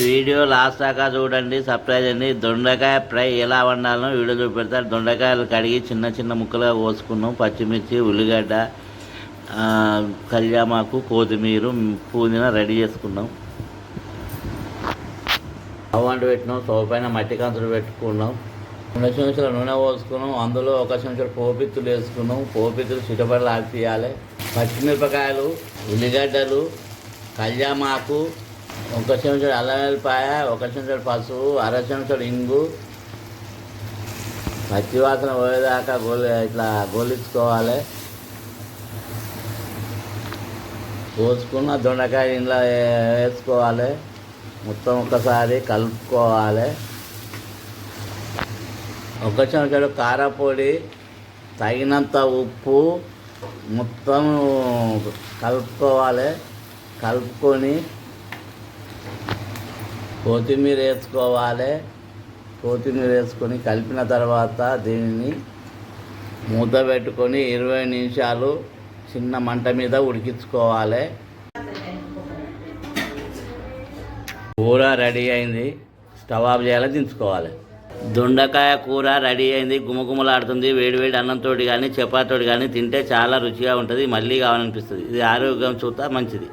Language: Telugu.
వీడియో లాస్ట్ దాకా చూడండి, సర్ప్రైజ్ అండి. దొండకాయ ఫ్రై ఎలా వండాలో వీడియో చూపెడతారు. దొండకాయలు కడిగి చిన్న చిన్న ముక్కలుగా కోసుకున్నాం. పచ్చిమిర్చి, ఉల్లిగడ్డ, కళ్యామాకు, కొత్తిమీర, పుదీనా రెడీ చేసుకున్నాం. స్టవ్ అంటు పెట్టినాం. స్టవ్ పైన మట్టి కంచులు పెట్టుకున్నాం. 2 చెంచాల నూనె పోసుకున్నాం. అందులో 1 చెంచాడు పోపిత్తులు వేసుకున్నాం. పోపిత్తులు చిటపడలు ఆడిపియాలి. పచ్చిమిరపకాయలు, ఉల్లిగడ్డలు, కళ్యామాకు, 1 చెంచాడు అల్లం వెల్లిపాయ, 1 చెంచాడు పసుపు, 1/2 చెంచాడు ఇంగు, పచ్చివాసన పోయేదాకా ఇట్లా గోలించుకోవాలి. పోసుకున్న దొండకాయ ఇంట్లో వేసుకోవాలి. మొత్తం ఒకసారి కలుపుకోవాలి. 1 చెంచాడు కారపొడి, తగినంత ఉప్పు మొత్తం కలుపుకోవాలి. కలుపుకొని కొత్తిమీర వేసుకోవాలి. కొత్తిమీర వేసుకొని కలిపిన తర్వాత దీనిని మూత పెట్టుకొని 20 నిమిషాలు చిన్న మంట మీద ఉడికించుకోవాలి. కూర రెడీ అయింది. స్టవ్ ఆఫ్ చేయాలి, దించుకోవాలి. దొండకాయ కూర రెడీ అయింది. గుమగుమలాడుతుంది. వేడివేడి అన్నంతో కానీ చపాతీతో కానీ తింటే చాలా రుచిగా ఉంటుంది. మళ్ళీ కావాలనిపిస్తుంది. ఇది ఆరోగ్యం చూత మంచిది.